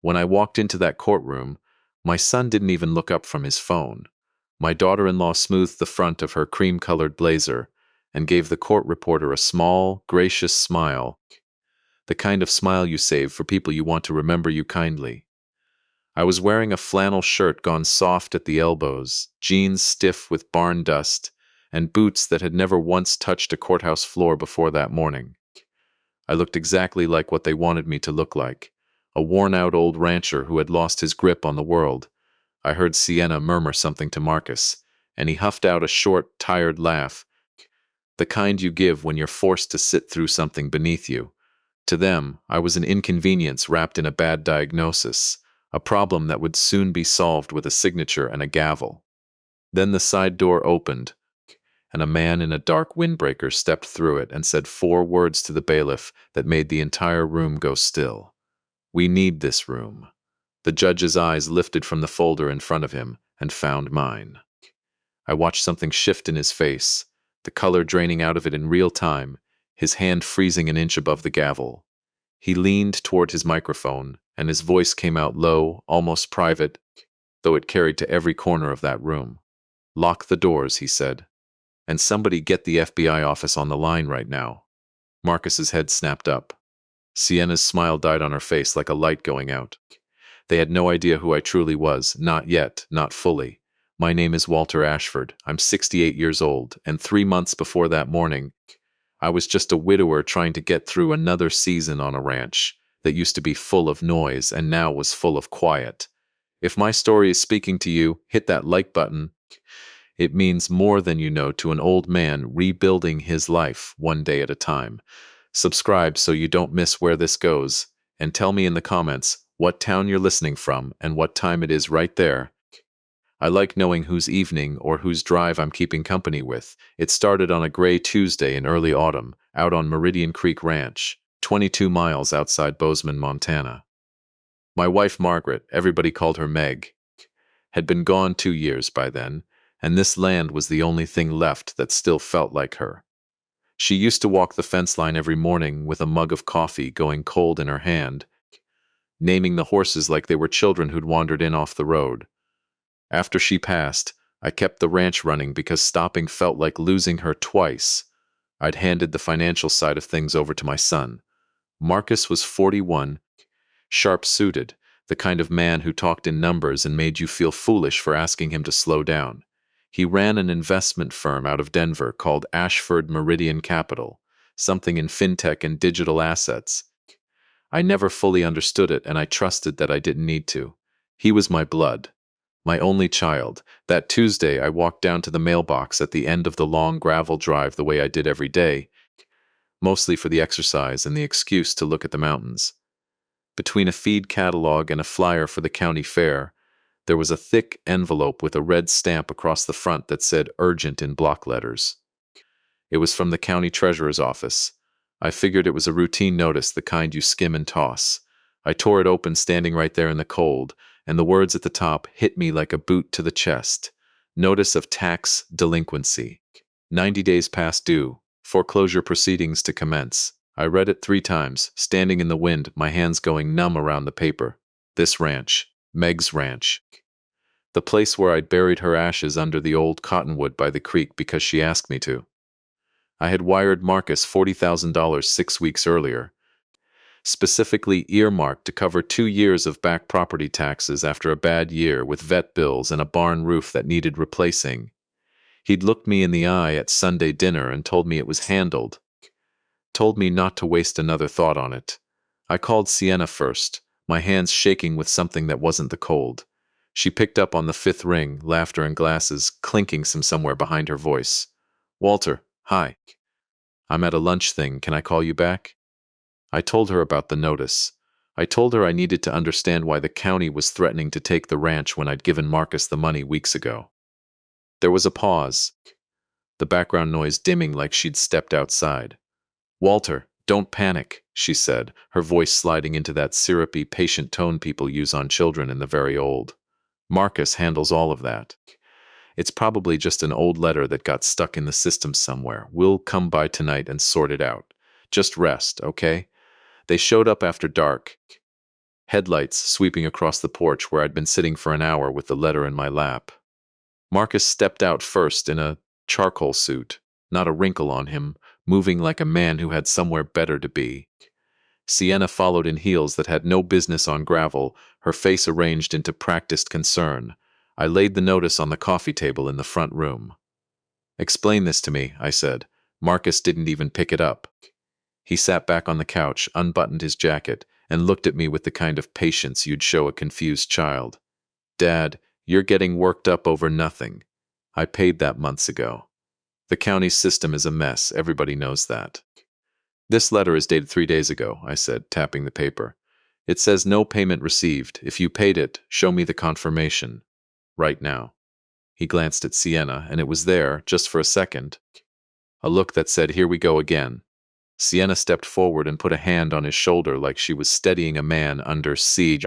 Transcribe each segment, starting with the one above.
When I walked into that courtroom, my son didn't even look up from his phone. My daughter-in-law smoothed the front of her cream-colored blazer and gave the court reporter a small, gracious smile, the kind of smile you save for people you want to remember you kindly. I was wearing a flannel shirt gone soft at the elbows, jeans stiff with barn dust, and boots that had never once touched a courthouse floor before that morning. I looked exactly like what they wanted me to look like, a worn-out old rancher who had lost his grip on the world. I heard Sienna murmur something to Marcus, and he huffed out a short, tired laugh, the kind you give when you're forced to sit through something beneath you. To them, I was an inconvenience wrapped in a bad diagnosis, a problem that would soon be solved with a signature and a gavel. Then the side door opened, and a man in a dark windbreaker stepped through it and said 4 words to the bailiff that made the entire room go still. "We need this room." The judge's eyes lifted from the folder in front of him and found mine. I watched something shift in his face, the color draining out of it in real time, his hand freezing an inch above the gavel. He leaned toward his microphone, and his voice came out low, almost private, though it carried to every corner of that room. "Lock the doors," he said. "And somebody get the FBI office on the line right now." Marcus's head snapped up. Sienna's smile died on her face like a light going out. They had no idea who I truly was, not yet, not fully. My name is Walter Ashford. I'm 68 years old, and 3 months before that morning, I was just a widower trying to get through another season on a ranch that used to be full of noise and now was full of quiet. If my story is speaking to you, hit that like button. It means more than you know to an old man rebuilding his life one day at a time. Subscribe so you don't miss where this goes, and tell me in the comments what town you're listening from and what time it is right there. I like knowing whose evening or whose drive I'm keeping company with. It started on a gray Tuesday in early autumn, out on Meridian Creek Ranch, 22 miles outside Bozeman, Montana. My wife Margaret, everybody called her Meg, had been gone 2 years by then, and this land was the only thing left that still felt like her. She used to walk the fence line every morning with a mug of coffee going cold in her hand, naming the horses like they were children who'd wandered in off the road. After she passed, I kept the ranch running because stopping felt like losing her twice. I'd handed the financial side of things over to my son. Marcus was 41, sharp-suited, the kind of man who talked in numbers and made you feel foolish for asking him to slow down. He ran an investment firm out of Denver called Ashford Meridian Capital, something in fintech and digital assets. I never fully understood it, and I trusted that I didn't need to. He was my blood, my only child. That Tuesday, I walked down to the mailbox at the end of the long gravel drive the way I did every day, mostly for the exercise and the excuse to look at the mountains. Between a feed catalog and a flyer for the county fair, there was a thick envelope with a red stamp across the front that said "Urgent" in block letters. It was from the county treasurer's office. I figured it was a routine notice, the kind you skim and toss. I tore it open standing right there in the cold, and the words at the top hit me like a boot to the chest. Notice of tax delinquency. 90 days past due. Foreclosure proceedings to commence. I read it 3 times, standing in the wind, my hands going numb around the paper. This ranch. Meg's ranch. The place where I'd buried her ashes under the old cottonwood by the creek because she asked me to. I had wired Marcus $40,000 6 weeks earlier, specifically earmarked to cover 2 years of back property taxes after a bad year with vet bills and a barn roof that needed replacing. He'd looked me in the eye at Sunday dinner and told me it was handled, told me not to waste another thought on it. I called Sienna first, my hands shaking with something that wasn't the cold. She picked up on the 5th ring, laughter and glasses clinking somewhere behind her voice. "Walter, hi. I'm at a lunch thing. Can I call you back?" I told her about the notice. I told her I needed to understand why the county was threatening to take the ranch when I'd given Marcus the money weeks ago. There was a pause, the background noise dimming like she'd stepped outside. "Walter, don't panic," she said, her voice sliding into that syrupy, patient tone people use on children and the very old. "Marcus handles all of that. It's probably just an old letter that got stuck in the system somewhere. We'll come by tonight and sort it out. Just rest, okay?" They showed up after dark, headlights sweeping across the porch where I'd been sitting for an hour with the letter in my lap. Marcus stepped out first in a charcoal suit, not a wrinkle on him, moving like a man who had somewhere better to be. Sienna followed in heels that had no business on gravel, her face arranged into practiced concern. I laid the notice on the coffee table in the front room. "Explain this to me," I said. Marcus didn't even pick it up. He sat back on the couch, unbuttoned his jacket, and looked at me with the kind of patience you'd show a confused child. "Dad, you're getting worked up over nothing. I paid that months ago. The county's system is a mess, everybody knows that." "This letter is dated 3 days ago," I said, tapping the paper. "It says no payment received. If you paid it, show me the confirmation. Right now." He glanced at Sienna, and it was there, just for a second, a look that said, "Here we go again." Sienna stepped forward and put a hand on his shoulder like she was steadying a man under siege.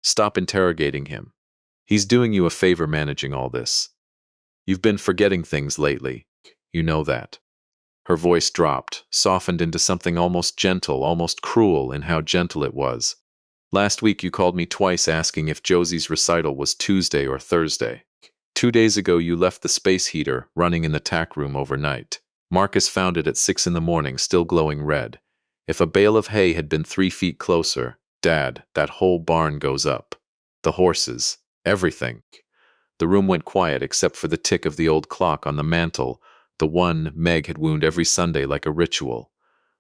"Stop interrogating him. He's doing you a favor managing all this. You've been forgetting things lately. You know that." Her voice dropped, softened into something almost gentle, almost cruel in how gentle it was. "Last week you called me twice asking if Josie's recital was Tuesday or Thursday. 2 days ago you left the space heater running in the tack room overnight. Marcus found it at 6 in the morning, still glowing red. If a bale of hay had been 3 feet closer, Dad, that whole barn goes up. The horses, everything." The room went quiet except for the tick of the old clock on the mantel, the one Meg had wound every Sunday like a ritual.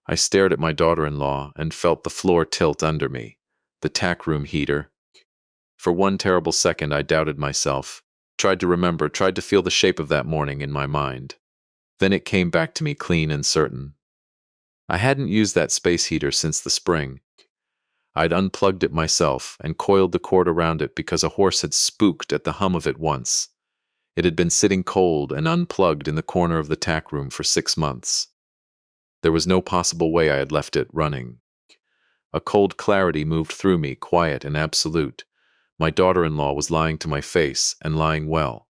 I stared at my daughter-in-law and felt the floor tilt under me. The tack room heater. For one terrible second I doubted myself, tried to remember, tried to feel the shape of that morning in my mind. Then it came back to me clean and certain. I hadn't used that space heater since the spring. I'd unplugged it myself and coiled the cord around it because a horse had spooked at the hum of it once. It had been sitting cold and unplugged in the corner of the tack room for 6 months. There was no possible way I had left it running. A cold clarity moved through me, quiet and absolute. My daughter-in-law was lying to my face, and lying well.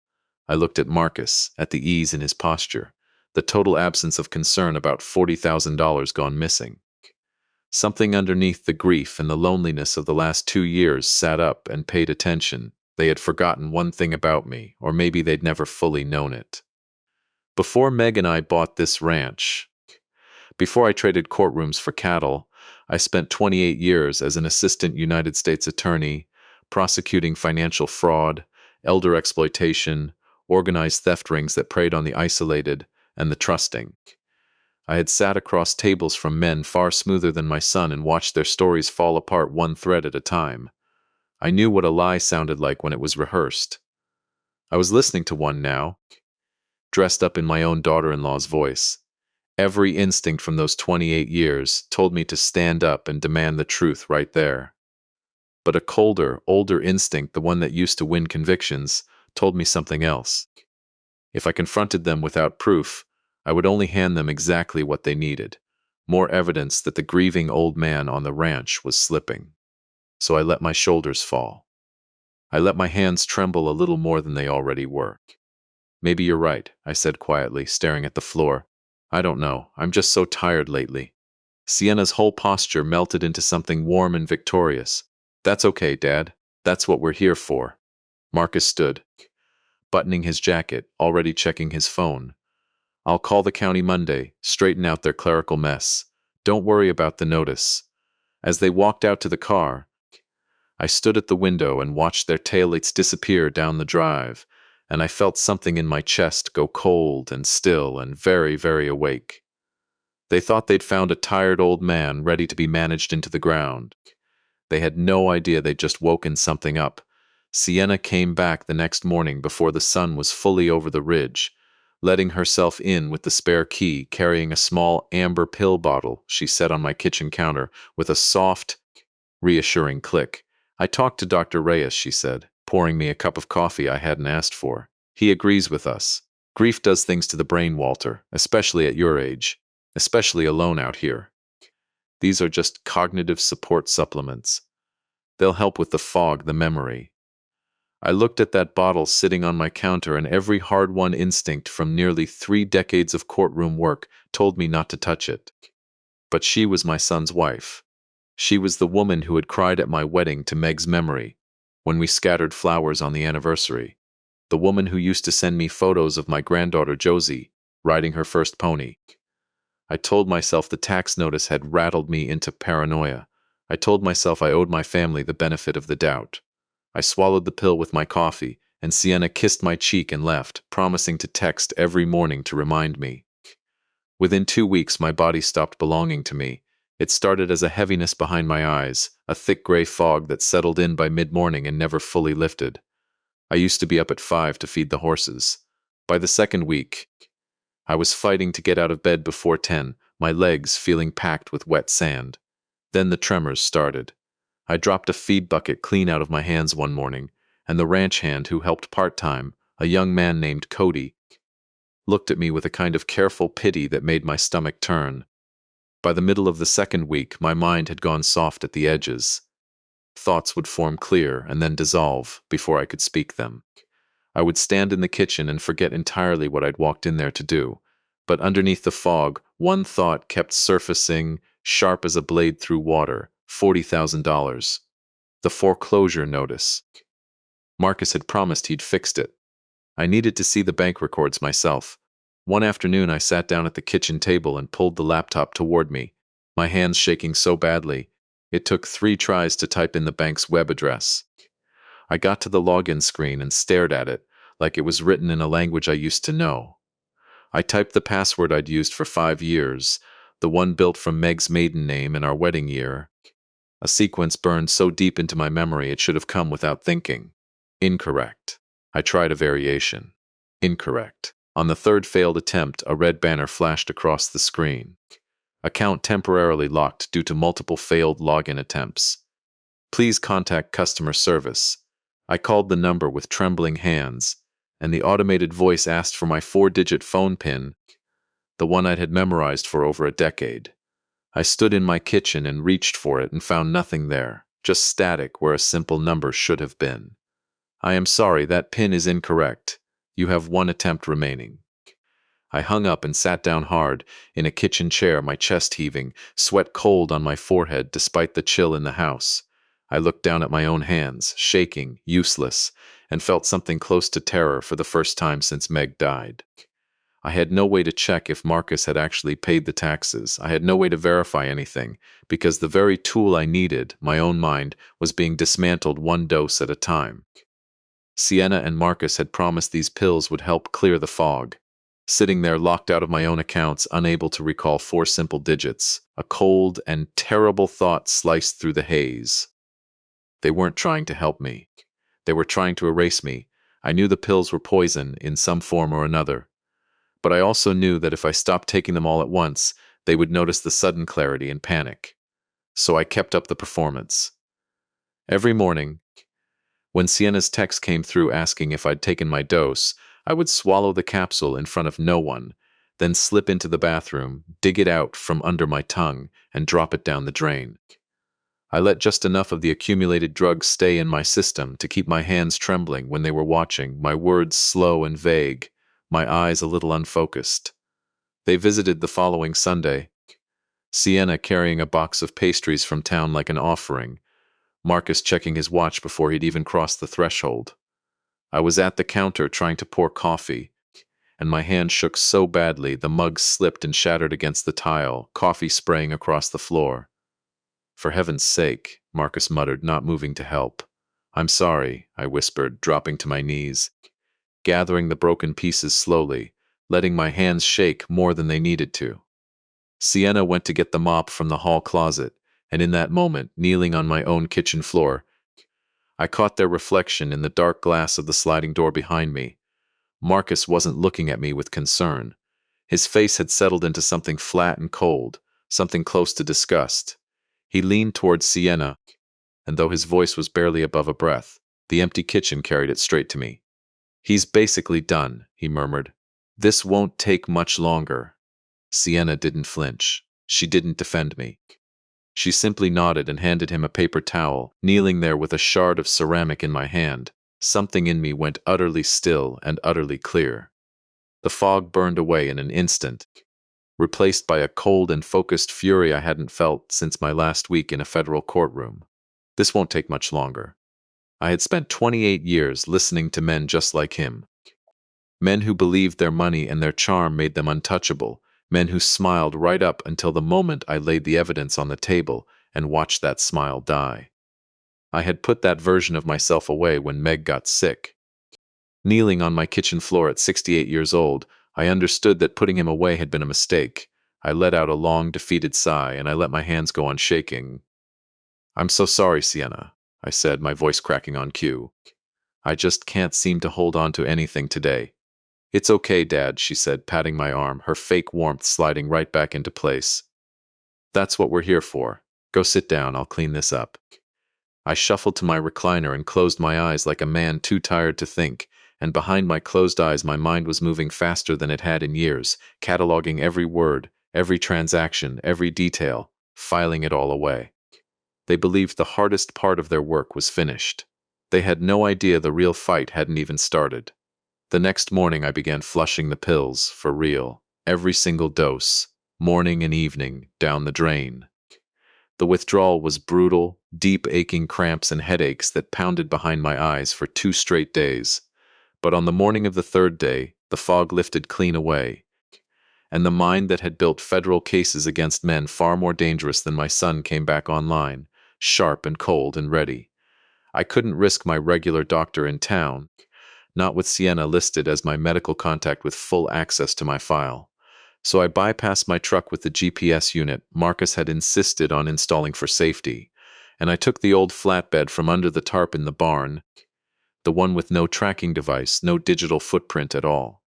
I looked at Marcus, at the ease in his posture, the total absence of concern about $40,000 gone missing. Something underneath the grief and the loneliness of the last 2 years sat up and paid attention. They had forgotten one thing about me, or maybe they'd never fully known it. Before Meg and I bought this ranch, before I traded courtrooms for cattle, I spent 28 years as an assistant United States attorney, prosecuting financial fraud, elder exploitation, organized theft rings that preyed on the isolated and the trusting. I had sat across tables from men far smoother than my son and watched their stories fall apart one thread at a time. I knew what a lie sounded like when it was rehearsed. I was listening to one now, dressed up in my own daughter-in-law's voice. Every instinct from those 28 years told me to stand up and demand the truth right there. But a colder, older instinct, the one that used to win convictions, told me something else. If I confronted them without proof, I would only hand them exactly what they needed, more evidence that the grieving old man on the ranch was slipping. So I let my shoulders fall. I let my hands tremble a little more than they already were. "Maybe you're right," I said quietly, staring at the floor. "I don't know. I'm just so tired lately." Sienna's whole posture melted into something warm and victorious. "That's okay, Dad. That's what we're here for." Marcus stood, buttoning his jacket, already checking his phone. "I'll call the county Monday, straighten out their clerical mess. Don't worry about the notice." As they walked out to the car, I stood at the window and watched their taillights disappear down the drive, and I felt something in my chest go cold and still and very, very awake. They thought they'd found a tired old man ready to be managed into the ground. They had no idea they'd just woken something up. Sienna came back the next morning before the sun was fully over the ridge, letting herself in with the spare key, carrying a small amber pill bottle she set on my kitchen counter with a soft, reassuring click. "I talked to Dr. Reyes," she said, pouring me a cup of coffee I hadn't asked for. "He agrees with us. Grief does things to the brain, Walter, especially at your age, especially alone out here. These are just cognitive support supplements. They'll help with the fog, the memory." I looked at that bottle sitting on my counter, and every hard-won instinct from nearly 3 decades of courtroom work told me not to touch it. But she was my son's wife. She was the woman who had cried at my wedding to Meg's memory, when we scattered flowers on the anniversary. The woman who used to send me photos of my granddaughter Josie riding her first pony. I told myself the tax notice had rattled me into paranoia. I told myself I owed my family the benefit of the doubt. I swallowed the pill with my coffee, and Sienna kissed my cheek and left, promising to text every morning to remind me. Within 2 weeks, my body stopped belonging to me. It started as a heaviness behind my eyes, a thick gray fog that settled in by mid-morning and never fully lifted. I used to be up at 5 to feed the horses. By the second week, I was fighting to get out of bed before 10, my legs feeling packed with wet sand. Then the tremors started. I dropped a feed bucket clean out of my hands one morning, and the ranch hand who helped part-time, a young man named Cody, looked at me with a kind of careful pity that made my stomach turn. By the middle of the second week, my mind had gone soft at the edges. Thoughts would form clear and then dissolve before I could speak them. I would stand in the kitchen and forget entirely what I'd walked in there to do. But underneath the fog, one thought kept surfacing, sharp as a blade through water: $40,000. The foreclosure notice. Marcus had promised he'd fixed it. I needed to see the bank records myself. One afternoon, I sat down at the kitchen table and pulled the laptop toward me, my hands shaking so badly it took 3 tries to type in the bank's web address. I got to the login screen and stared at it like it was written in a language I used to know. I typed the password I'd used for 5 years, the one built from Meg's maiden name and our wedding year. A sequence burned so deep into my memory it should have come without thinking. Incorrect. I tried a variation. Incorrect. On the third failed attempt, a red banner flashed across the screen. Account temporarily locked due to multiple failed login attempts. Please contact customer service. I called the number with trembling hands, and the automated voice asked for my 4-digit phone PIN, the one I'd had memorized for over a decade. I stood in my kitchen and reached for it and found nothing there, just static where a simple number should have been. I am sorry, that PIN is incorrect. You have 1 attempt remaining. I hung up and sat down hard in a kitchen chair, my chest heaving, sweat cold on my forehead despite the chill in the house. I looked down at my own hands, shaking, useless, and felt something close to terror for the first time since Meg died. I had no way to check if Marcus had actually paid the taxes. I had no way to verify anything, because the very tool I needed, my own mind, was being dismantled 1 dose at a time. Sienna and Marcus had promised these pills would help clear the fog. Sitting there locked out of my own accounts, unable to recall 4 simple digits, a cold and terrible thought sliced through the haze. They weren't trying to help me. They were trying to erase me. I knew the pills were poison in some form or another. But I also knew that if I stopped taking them all at once, they would notice the sudden clarity and panic. So I kept up the performance. Every morning, when Sienna's text came through asking if I'd taken my dose, I would swallow the capsule in front of no one, then slip into the bathroom, dig it out from under my tongue, and drop it down the drain. I let just enough of the accumulated drugs stay in my system to keep my hands trembling when they were watching, my words slow and vague, my eyes a little unfocused. They visited the following Sunday, Sienna carrying a box of pastries from town like an offering, Marcus checking his watch before he'd even crossed the threshold. I was at the counter trying to pour coffee, and my hand shook so badly the mug slipped and shattered against the tile, coffee spraying across the floor. "For heaven's sake," Marcus muttered, not moving to help. "I'm sorry," I whispered, dropping to my knees, gathering the broken pieces slowly, letting my hands shake more than they needed to. Sienna went to get the mop from the hall closet, and in that moment, kneeling on my own kitchen floor, I caught their reflection in the dark glass of the sliding door behind me. Marcus wasn't looking at me with concern. His face had settled into something flat and cold, something close to disgust. He leaned towards Sienna, and though his voice was barely above a breath, the empty kitchen carried it straight to me. "He's basically done," he murmured. "This won't take much longer." Sienna didn't flinch. She didn't defend me. She simply nodded and handed him a paper towel, kneeling there with a shard of ceramic in my hand. Something in me went utterly still and utterly clear. The fog burned away in an instant. replaced by a cold and focused fury I hadn't felt since my last week in a federal courtroom. This won't take much longer. I had spent 28 years listening to men just like him. Men who believed their money and their charm made them untouchable. Men who smiled right up until the moment I laid the evidence on the table and watched that smile die. I had put that version of myself away when Meg got sick. Kneeling on my kitchen floor at 68 years old, I understood that putting him away had been a mistake. I let out a long, defeated sigh, and I let my hands go on shaking. "I'm so sorry, Sienna," I said, my voice cracking on cue. "I just can't seem to hold on to anything today." "It's okay, Dad," she said, patting my arm, her fake warmth sliding right back into place. "That's what we're here for. Go sit down, I'll clean this up." I shuffled to my recliner and closed my eyes like a man too tired to think, and behind my closed eyes my mind was moving faster than it had in years, cataloging every word, every transaction, every detail, filing it all away. They believed the hardest part of their work was finished. They had no idea the real fight hadn't even started. The next morning I began flushing the pills, for real, every single dose, morning and evening, down the drain. The withdrawal was brutal, deep aching cramps and headaches that pounded behind my eyes for 2 straight days. But on the morning of the 3rd day, the fog lifted clean away, and the mind that had built federal cases against men far more dangerous than my son came back online, sharp and cold and ready. I couldn't risk my regular doctor in town, not with Sienna listed as my medical contact with full access to my file. So I bypassed my truck with the GPS unit Marcus had insisted on installing for safety, and I took the old flatbed from under the tarp in the barn, the one with no tracking device, no digital footprint at all.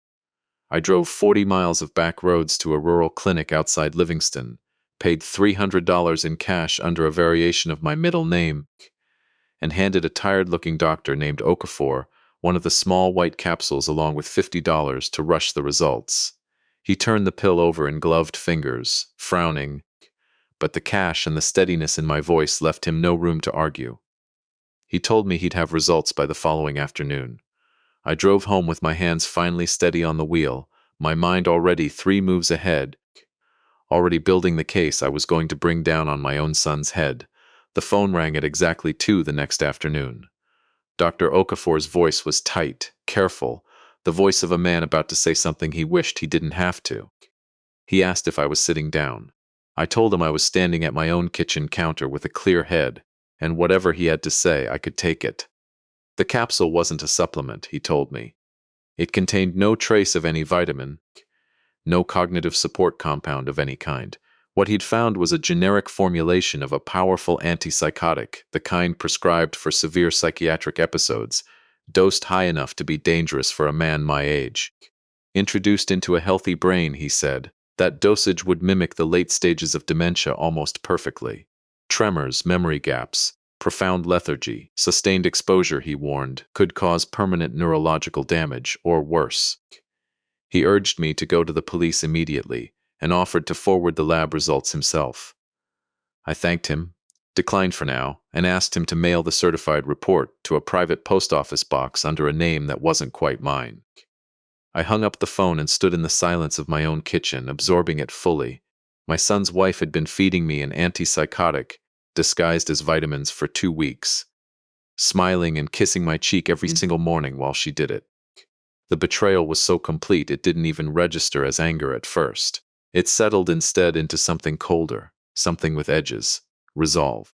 I drove 40 miles of back roads to a rural clinic outside Livingston, paid $300 in cash under a variation of my middle name, and handed a tired-looking doctor named Okafor one of the small white capsules along with $50 to rush the results. He turned the pill over in gloved fingers, frowning, but the cash and the steadiness in my voice left him no room to argue. He told me he'd have results by the following afternoon. I drove home with my hands finally steady on the wheel, my mind already 3 moves ahead, already building the case I was going to bring down on my own son's head. The phone rang at exactly 2 the next afternoon. Dr. Okafor's voice was tight, careful, the voice of a man about to say something he wished he didn't have to. He asked if I was sitting down. I told him I was standing at my own kitchen counter with a clear head, and whatever he had to say, I could take it. The capsule wasn't a supplement, he told me. It contained no trace of any vitamin, no cognitive support compound of any kind. What he'd found was a generic formulation of a powerful antipsychotic, the kind prescribed for severe psychiatric episodes, dosed high enough to be dangerous for a man my age. Introduced into a healthy brain, he said, that dosage would mimic the late stages of dementia almost perfectly. Tremors, memory gaps, profound lethargy, sustained exposure, he warned, could cause permanent neurological damage, or worse. He urged me to go to the police immediately, and offered to forward the lab results himself. I thanked him, declined for now, and asked him to mail the certified report to a private post office box under a name that wasn't quite mine. I hung up the phone and stood in the silence of my own kitchen, absorbing it fully. My son's wife had been feeding me an antipsychotic, disguised as vitamins, for 2 weeks, smiling and kissing my cheek every single morning while she did it. The betrayal was so complete it didn't even register as anger at first. It settled instead into something colder, something with edges, resolve.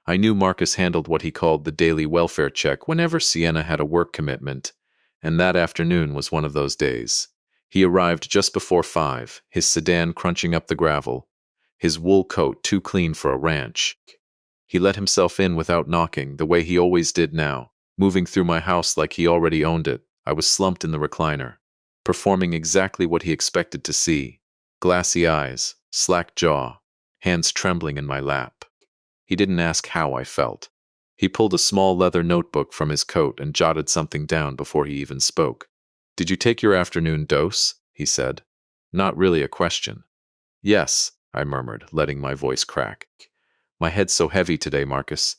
I knew Marcus handled what he called the daily welfare check whenever Sienna had a work commitment, and that afternoon was one of those days. He arrived just before 5, his sedan crunching up the gravel, his wool coat too clean for a ranch. He let himself in without knocking, the way he always did now, moving through my house like he already owned it. I was slumped in the recliner, performing exactly what he expected to see. Glassy eyes, slack jaw, hands trembling in my lap. He didn't ask how I felt. He pulled a small leather notebook from his coat and jotted something down before he even spoke. "Did you take your afternoon dose?" he said. Not really a question. "Yes," I murmured, letting my voice crack. "My head's so heavy today, Marcus.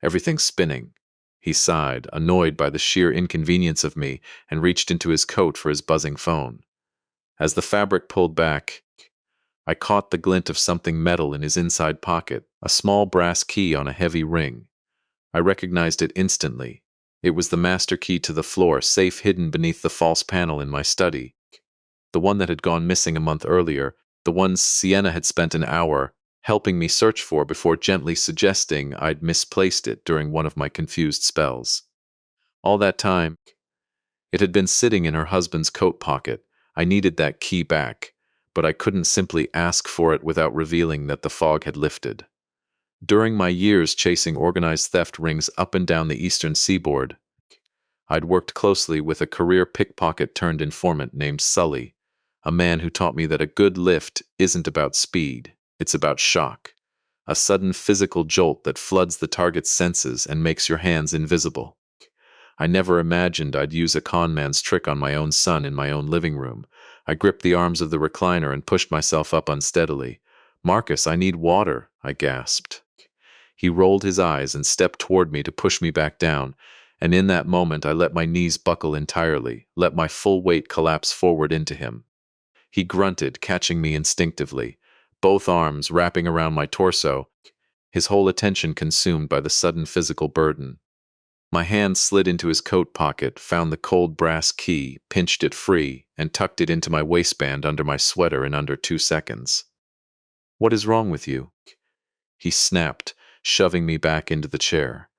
Everything's spinning." He sighed, annoyed by the sheer inconvenience of me, and reached into his coat for his buzzing phone. As the fabric pulled back, I caught the glint of something metal in his inside pocket, a small brass key on a heavy ring. I recognized it instantly. It was the master key to the floor, safe hidden beneath the false panel in my study. The one that had gone missing a month earlier, the one Sienna had spent an hour helping me search for before gently suggesting I'd misplaced it during one of my confused spells. All that time, it had been sitting in her husband's coat pocket. I needed that key back, but I couldn't simply ask for it without revealing that the fog had lifted. During my years chasing organized theft rings up and down the eastern seaboard, I'd worked closely with a career pickpocket-turned-informant named Sully, a man who taught me that a good lift isn't about speed, it's about shock, a sudden physical jolt that floods the target's senses and makes your hands invisible. I never imagined I'd use a con man's trick on my own son in my own living room. I gripped the arms of the recliner and pushed myself up unsteadily. "Marcus, I need water," I gasped. He rolled his eyes and stepped toward me to push me back down, and in that moment I let my knees buckle entirely, let my full weight collapse forward into him. He grunted, catching me instinctively, both arms wrapping around my torso, his whole attention consumed by the sudden physical burden. My hand slid into his coat pocket, found the cold brass key, pinched it free, and tucked it into my waistband under my sweater in under 2 seconds. "What is wrong with you?" he snapped, shoving me back into the chair.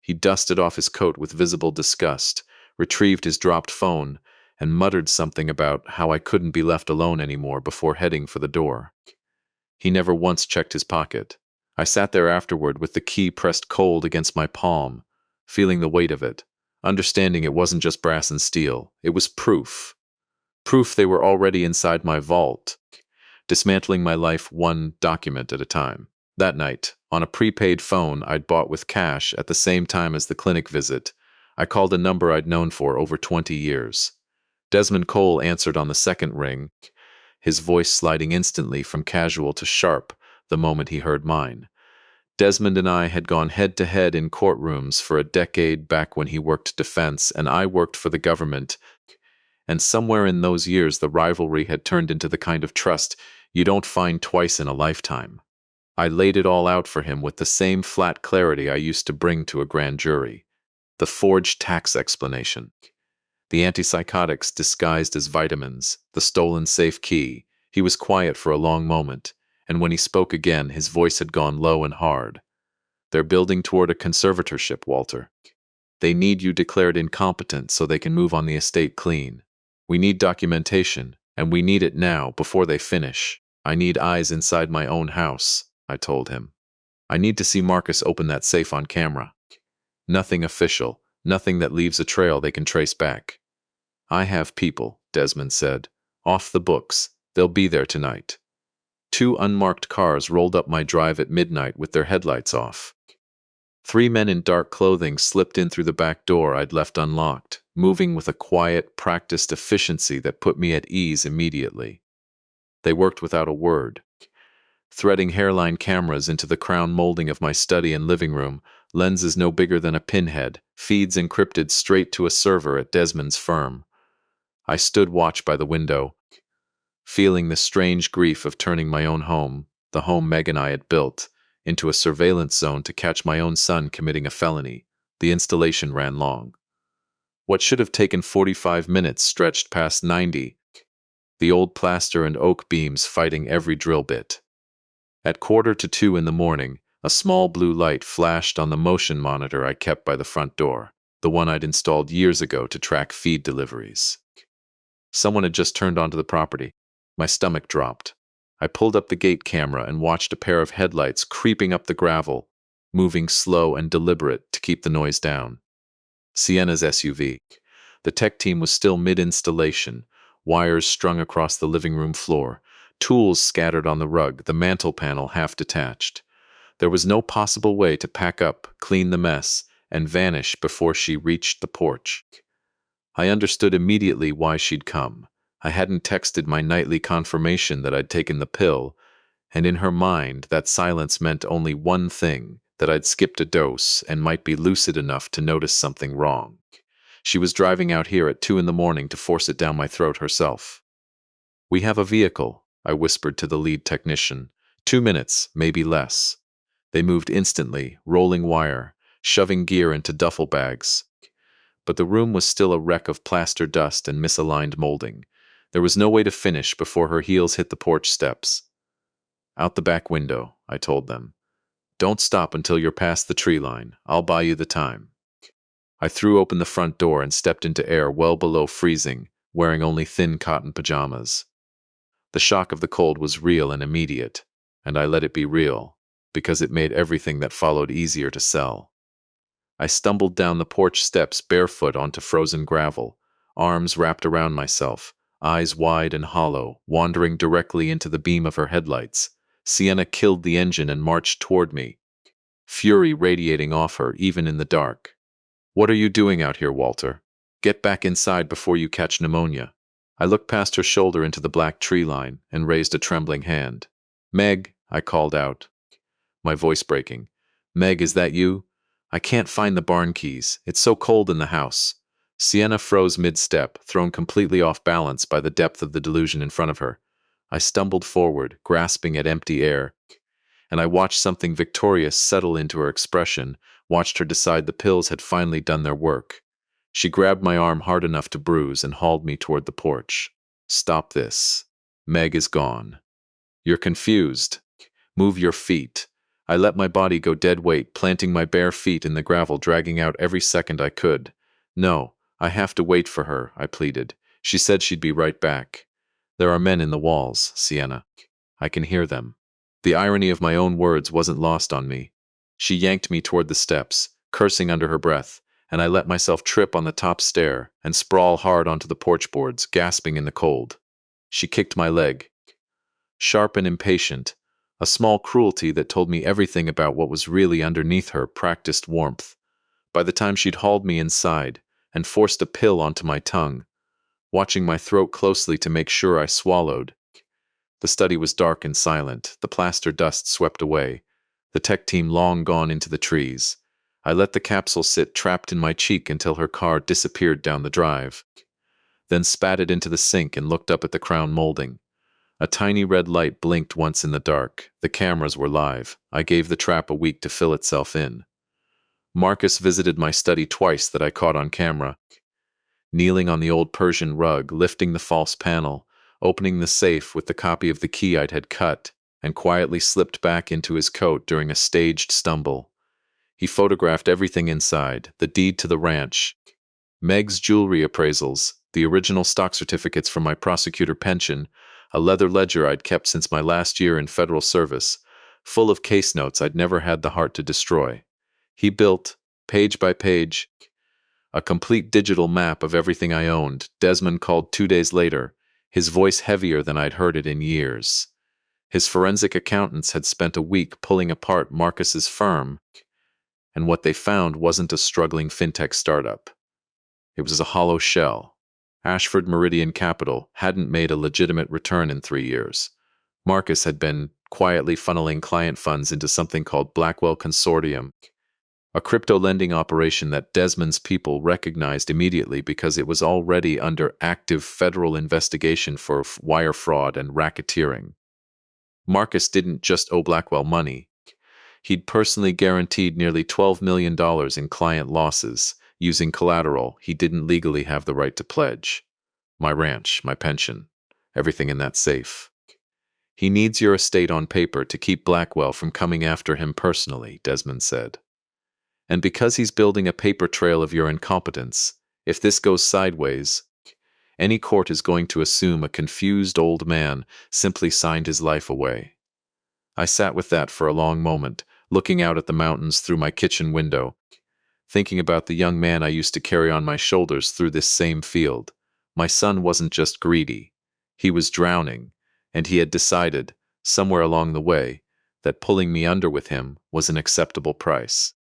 He dusted off his coat with visible disgust, retrieved his dropped phone, and muttered something about how I couldn't be left alone anymore before heading for the door. He never once checked his pocket. I sat there afterward with the key pressed cold against my palm, feeling the weight of it, understanding it wasn't just brass and steel, it was proof. Proof they were already inside my vault, dismantling my life one document at a time. That night, on a prepaid phone I'd bought with cash at the same time as the clinic visit, I called a number I'd known for over 20 years. Desmond Cole answered on the second ring, his voice sliding instantly from casual to sharp the moment he heard mine. Desmond and I had gone head-to-head in courtrooms for a decade back when he worked defense and I worked for the government, and somewhere in those years the rivalry had turned into the kind of trust you don't find twice in a lifetime. I laid it all out for him with the same flat clarity I used to bring to a grand jury. The forged tax explanation, the antipsychotics disguised as vitamins, the stolen safe key. He was quiet for a long moment, and when he spoke again, his voice had gone low and hard. "They're building toward a conservatorship, Walter. They need you declared incompetent so they can move on the estate clean. We need documentation, and we need it now, before they finish. I need eyes inside my own house," I told him. "I need to see Marcus open that safe on camera. Nothing official, nothing that leaves a trail they can trace back." "I have people," Desmond said. "Off the books. They'll be there tonight." 2 unmarked cars rolled up my drive at midnight with their headlights off. 3 men in dark clothing slipped in through the back door I'd left unlocked, moving with a quiet, practiced efficiency that put me at ease immediately. They worked without a word, threading hairline cameras into the crown molding of my study and living room, lenses no bigger than a pinhead, feeds encrypted straight to a server at Desmond's firm. I stood watch by the window, feeling the strange grief of turning my own home, the home Meg and I had built, into a surveillance zone to catch my own son committing a felony. The installation ran long. What should have taken 45 minutes stretched past 90, the old plaster and oak beams fighting every drill bit. At 1:45 in the morning, a small blue light flashed on the motion monitor I kept by the front door, the one I'd installed years ago to track feed deliveries. Someone had just turned onto the property. My stomach dropped. I pulled up the gate camera and watched a pair of headlights creeping up the gravel, moving slow and deliberate to keep the noise down. Sienna's SUV. The tech team was still mid-installation, wires strung across the living room floor, tools scattered on the rug, the mantel panel half detached. There was no possible way to pack up, clean the mess, and vanish before she reached the porch. I understood immediately why she'd come. I hadn't texted my nightly confirmation that I'd taken the pill, and in her mind that silence meant only one thing, that I'd skipped a dose and might be lucid enough to notice something wrong. She was driving out here at 2 in the morning to force it down my throat herself. "We have a vehicle," I whispered to the lead technician. 2 minutes, maybe less. They moved instantly, rolling wire, shoving gear into duffel bags. But the room was still a wreck of plaster dust and misaligned molding. There was no way to finish before her heels hit the porch steps. Out the back window, I told them. Don't stop until you're past the tree line. I'll buy you the time. I threw open the front door and stepped into air well below freezing, wearing only thin cotton pajamas. The shock of the cold was real and immediate, and I let it be real, because it made everything that followed easier to sell. I stumbled down the porch steps barefoot onto frozen gravel, arms wrapped around myself, eyes wide and hollow, wandering directly into the beam of her headlights. Sienna killed the engine and marched toward me, fury radiating off her even in the dark. What are you doing out here, Walter? Get back inside before you catch pneumonia. I looked past her shoulder into the black tree line and raised a trembling hand. Meg, I called out, my voice breaking. Meg, is that you? I can't find the barn keys. It's so cold in the house. Sienna froze mid-step, thrown completely off balance by the depth of the delusion in front of her. I stumbled forward, grasping at empty air, and I watched something victorious settle into her expression, watched her decide the pills had finally done their work. She grabbed my arm hard enough to bruise and hauled me toward the porch. Stop this. Meg is gone. You're confused. Move your feet. I let my body go dead weight, planting my bare feet in the gravel, dragging out every second I could. No, I have to wait for her, I pleaded. She said she'd be right back. There are men in the walls, Sienna. I can hear them. The irony of my own words wasn't lost on me. She yanked me toward the steps, cursing under her breath, and I let myself trip on the top stair and sprawl hard onto the porch boards, gasping in the cold. She kicked my leg. Sharp and impatient, a small cruelty that told me everything about what was really underneath her practiced warmth. By the time she'd hauled me inside and forced a pill onto my tongue, watching my throat closely to make sure I swallowed. The study was dark and silent, the plaster dust swept away, the tech team long gone into the trees. I let the capsule sit trapped in my cheek until her car disappeared down the drive, then spat it into the sink and looked up at the crown molding. A tiny red light blinked once in the dark. The cameras were live. I gave the trap a week to fill itself in. Marcus visited my study twice that I caught on camera. Kneeling on the old Persian rug, lifting the false panel, opening the safe with the copy of the key I'd had cut, and quietly slipped back into his coat during a staged stumble. He photographed everything inside, the deed to the ranch, Meg's jewelry appraisals, the original stock certificates from my prosecutor pension, a leather ledger I'd kept since my last year in federal service, full of case notes I'd never had the heart to destroy. He built, page by page, a complete digital map of everything I owned. Desmond called 2 days later, his voice heavier than I'd heard it in years. His forensic accountants had spent a week pulling apart Marcus's firm, and what they found wasn't a struggling fintech startup. It was a hollow shell. Ashford Meridian Capital hadn't made a legitimate return in 3 years. Marcus had been quietly funneling client funds into something called Blackwell Consortium, a crypto lending operation that Desmond's people recognized immediately because it was already under active federal investigation for wire fraud and racketeering. Marcus didn't just owe Blackwell money. He'd personally guaranteed nearly $12 million in client losses, using collateral he didn't legally have the right to pledge. My ranch, my pension, everything in that safe. He needs your estate on paper to keep Blackwell from coming after him personally, Desmond said. And because he's building a paper trail of your incompetence, if this goes sideways, any court is going to assume a confused old man simply signed his life away. I sat with that for a long moment, looking out at the mountains through my kitchen window, thinking about the young man I used to carry on my shoulders through this same field. My son wasn't just greedy. He was drowning, and he had decided, somewhere along the way, that pulling me under with him was an acceptable price.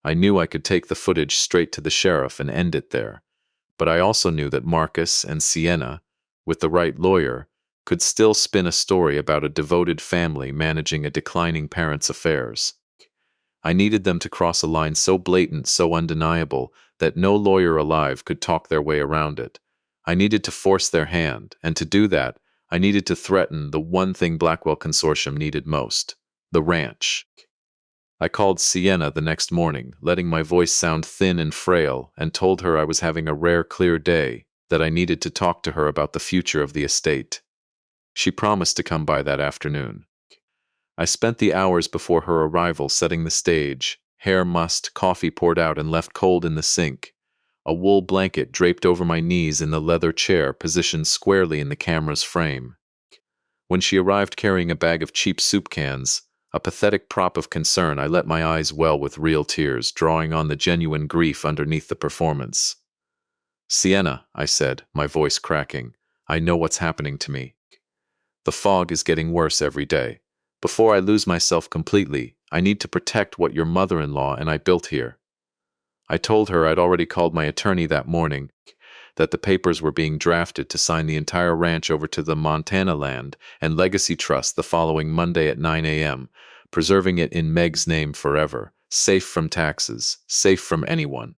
I knew I could take the footage straight to the sheriff and end it there, but I also knew that Marcus and Sienna, with the right lawyer, could still spin a story about a devoted family managing a declining parent's affairs. I needed them to cross a line so blatant, so undeniable, that no lawyer alive could talk their way around it. I needed to force their hand, and to do that, I needed to threaten the one thing Blackwell Consortium needed most: the ranch. I called Sienna the next morning, letting my voice sound thin and frail, and told her I was having a rare clear day, that I needed to talk to her about the future of the estate. She promised to come by that afternoon. I spent the hours before her arrival setting the stage, hair mussed, coffee poured out and left cold in the sink, a wool blanket draped over my knees in the leather chair positioned squarely in the camera's frame. When she arrived carrying a bag of cheap soup cans, a pathetic prop of concern, I let my eyes well with real tears, drawing on the genuine grief underneath the performance. "Sienna," I said, my voice cracking, "I know what's happening to me. The fog is getting worse every day. Before I lose myself completely, I need to protect what your mother-in-law and I built here." I told her I'd already called my attorney that morning, that the papers were being drafted to sign the entire ranch over to the Montana Land and Legacy Trust the following Monday at 9 a.m., preserving it in Meg's name forever, safe from taxes, safe from anyone.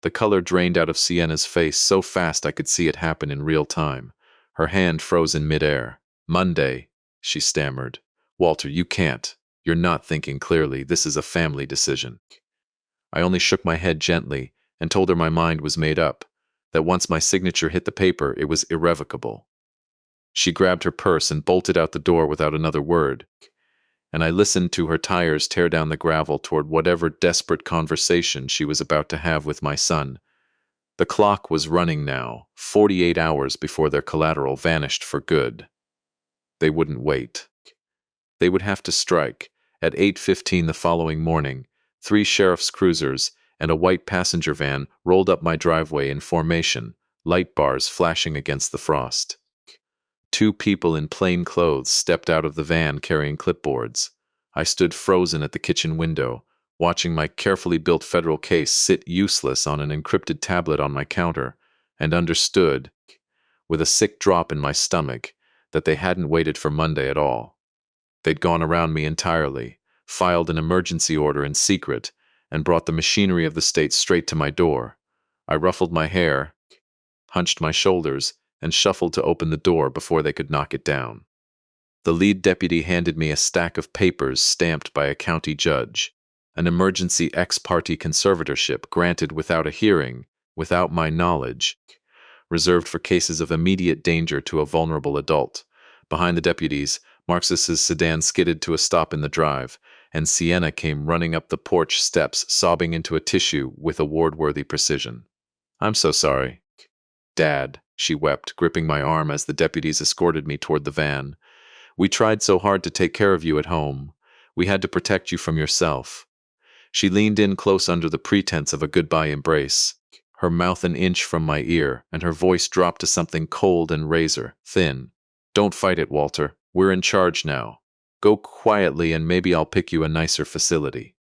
The color drained out of Sienna's face so fast I could see it happen in real time. Her hand froze in midair. "Monday," she stammered. "Walter, you can't. You're not thinking clearly. This is a family decision." I only shook my head gently and told her my mind was made up, that once my signature hit the paper, it was irrevocable. She grabbed her purse and bolted out the door without another word, and I listened to her tires tear down the gravel toward whatever desperate conversation she was about to have with my son. The clock was running now, 48 hours before their collateral vanished for good. They wouldn't wait. They would have to strike. At 8:15 the following morning, 3 sheriff's cruisers and a white passenger van rolled up my driveway in formation, light bars flashing against the frost. 2 people in plain clothes stepped out of the van carrying clipboards. I stood frozen at the kitchen window, watching my carefully built federal case sit useless on an encrypted tablet on my counter, and understood, with a sick drop in my stomach, that they hadn't waited for Monday at all. They'd gone around me entirely, filed an emergency order in secret, and brought the machinery of the state straight to my door. I ruffled my hair, hunched my shoulders, and shuffled to open the door before they could knock it down. The lead deputy handed me a stack of papers stamped by a county judge, an emergency ex parte conservatorship granted without a hearing, without my knowledge, reserved for cases of immediate danger to a vulnerable adult. Behind the deputies, Marcus's sedan skidded to a stop in the drive, and Sienna came running up the porch steps, sobbing into a tissue with award-worthy precision. "I'm so sorry, Dad," she wept, gripping my arm as the deputies escorted me toward the van. "We tried so hard to take care of you at home. We had to protect you from yourself." She leaned in close under the pretense of a goodbye embrace, her mouth an inch from my ear, and her voice dropped to something cold and razor-thin. "Don't fight it, Walter. We're in charge now. Go quietly and maybe I'll pick you a nicer facility."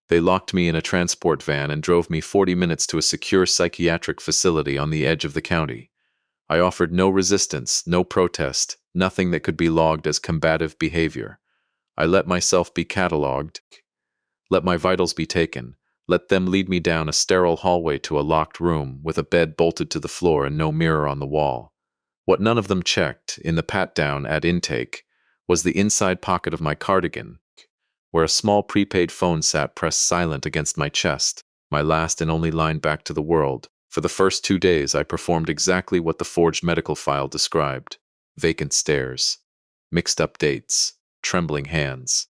They locked me in a transport van and drove me 40 minutes to a secure psychiatric facility on the edge of the county. I offered no resistance, no protest, nothing that could be logged as combative behavior. I let myself be catalogued, let my vitals be taken, let them lead me down a sterile hallway to a locked room with a bed bolted to the floor and no mirror on the wall. What none of them checked, in the pat-down at intake, was the inside pocket of my cardigan, where a small prepaid phone sat pressed silent against my chest, my last and only line back to the world. For the first 2 days, I performed exactly what the forged medical file described: vacant stares, mixed-up dates, trembling hands.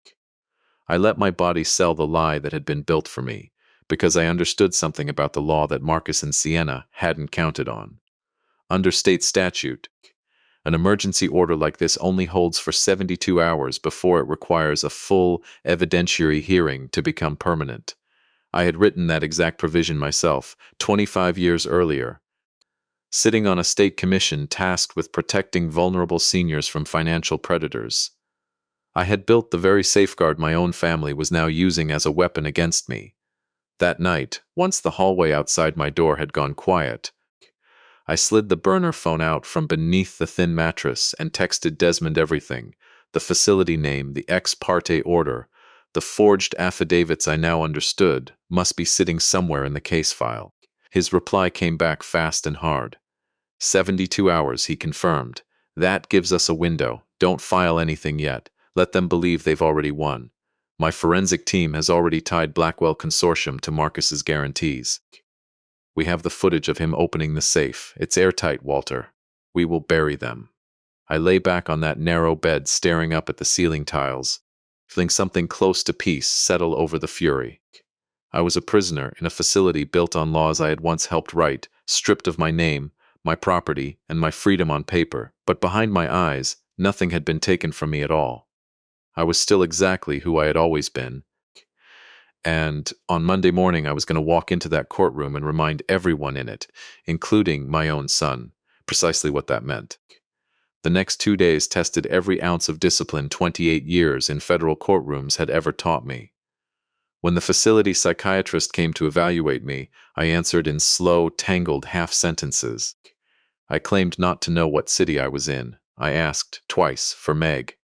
I let my body sell the lie that had been built for me, because I understood something about the law that Marcus and Sienna hadn't counted on. Under state statute, an emergency order like this only holds for 72 hours before it requires a full evidentiary hearing to become permanent. I had written that exact provision myself, 25 years earlier, sitting on a state commission tasked with protecting vulnerable seniors from financial predators. I had built the very safeguard my own family was now using as a weapon against me. That night, once the hallway outside my door had gone quiet, I slid the burner phone out from beneath the thin mattress and texted Desmond everything: the facility name, the ex parte order, the forged affidavits I now understood must be sitting somewhere in the case file. His reply came back fast and hard. 72 hours, he confirmed. That gives us a window. Don't file anything yet. Let them believe they've already won. My forensic team has already tied Blackwell Consortium to Marcus's guarantees. We have the footage of him opening the safe. It's airtight, Walter. We will bury them. I lay back on that narrow bed staring up at the ceiling tiles, feeling something close to peace settle over the fury. I was a prisoner in a facility built on laws I had once helped write, stripped of my name, my property, and my freedom on paper, but behind my eyes, nothing had been taken from me at all. I was still exactly who I had always been. And on Monday morning, I was going to walk into that courtroom and remind everyone in it, including my own son, precisely what that meant. The next 2 days tested every ounce of discipline 28 years in federal courtrooms had ever taught me. When the facility psychiatrist came to evaluate me, I answered in slow, tangled half-sentences. I claimed not to know what city I was in. I asked, twice, for Meg.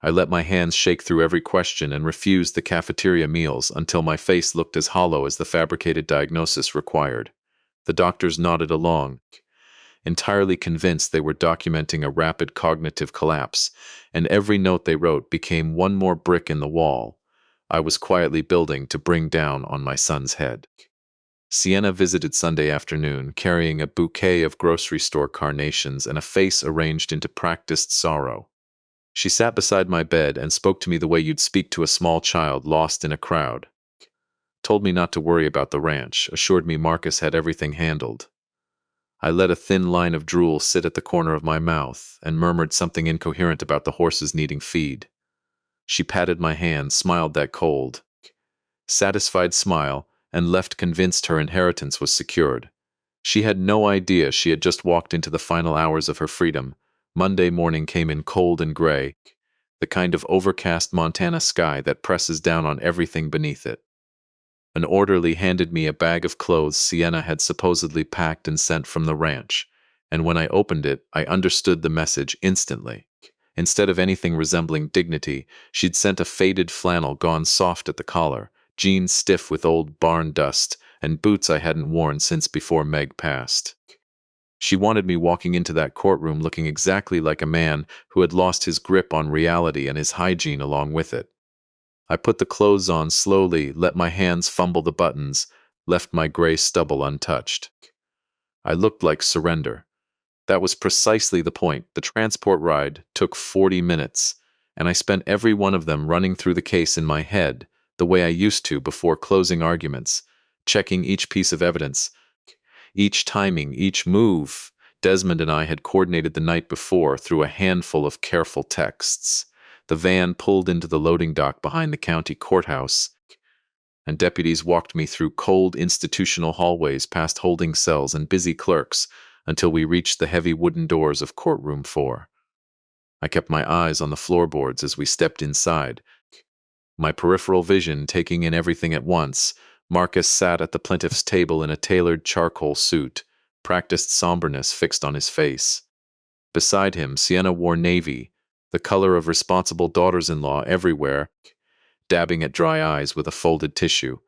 I let my hands shake through every question and refused the cafeteria meals until my face looked as hollow as the fabricated diagnosis required. The doctors nodded along, entirely convinced they were documenting a rapid cognitive collapse, and every note they wrote became one more brick in the wall I was quietly building to bring down on my son's head. Sienna visited Sunday afternoon, carrying a bouquet of grocery store carnations and a face arranged into practiced sorrow. She sat beside my bed and spoke to me the way you'd speak to a small child lost in a crowd. Told me not to worry about the ranch, assured me Marcus had everything handled. I let a thin line of drool sit at the corner of my mouth and murmured something incoherent about the horses needing feed. She patted my hand, smiled that cold, satisfied smile, and left convinced her inheritance was secured. She had no idea she had just walked into the final hours of her freedom. Monday morning came in cold and gray, the kind of overcast Montana sky that presses down on everything beneath it. An orderly handed me a bag of clothes Sienna had supposedly packed and sent from the ranch, and when I opened it, I understood the message instantly. Instead of anything resembling dignity, she'd sent a faded flannel gone soft at the collar, jeans stiff with old barn dust, and boots I hadn't worn since before Meg passed. She wanted me walking into that courtroom looking exactly like a man who had lost his grip on reality and his hygiene along with it. I put the clothes on slowly, let my hands fumble the buttons, left my gray stubble untouched. I looked like surrender. That was precisely the point. The transport ride took 40 minutes, and I spent every one of them running through the case in my head, the way I used to before closing arguments, checking each piece of evidence, each timing, each move. Desmond and I had coordinated the night before through a handful of careful texts. The van pulled into the loading dock behind the county courthouse, and deputies walked me through cold institutional hallways past holding cells and busy clerks until we reached the heavy wooden doors of courtroom 4. I kept my eyes on the floorboards as we stepped inside, my peripheral vision taking in everything at once. Marcus sat at the plaintiff's table in a tailored charcoal suit, practiced somberness fixed on his face. Beside him, Sienna wore navy, the color of responsible daughters-in-law everywhere, dabbing at dry eyes with a folded tissue.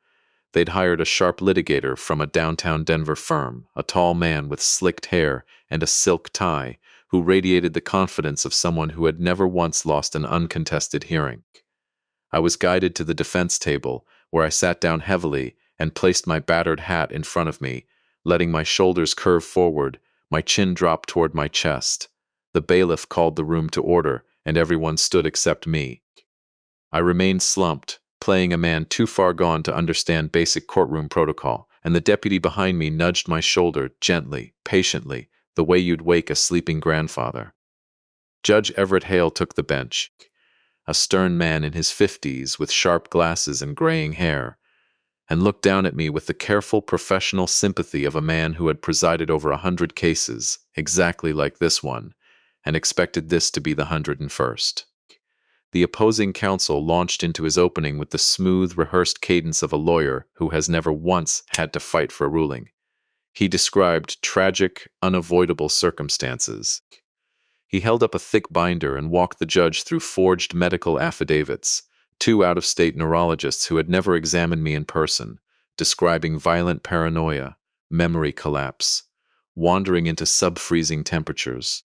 They'd hired a sharp litigator from a downtown Denver firm, a tall man with slicked hair and a silk tie, who radiated the confidence of someone who had never once lost an uncontested hearing. I was guided to the defense table, where I sat down heavily and placed my battered hat in front of me, letting my shoulders curve forward, my chin drop toward my chest. The bailiff called the room to order, and everyone stood except me. I remained slumped, playing a man too far gone to understand basic courtroom protocol, and the deputy behind me nudged my shoulder gently, patiently, the way you'd wake a sleeping grandfather. Judge Everett Hale took the bench, a stern man in his 50s with sharp glasses and graying hair, and looked down at me with the careful professional sympathy of a man who had presided over 100 cases, exactly like this one, and expected this to be the 101st. The opposing counsel launched into his opening with the smooth, rehearsed cadence of a lawyer who has never once had to fight for a ruling. He described tragic, unavoidable circumstances. He held up a thick binder and walked the judge through forged medical affidavits, 2 out-of-state neurologists who had never examined me in person, describing violent paranoia, memory collapse, wandering into sub-freezing temperatures.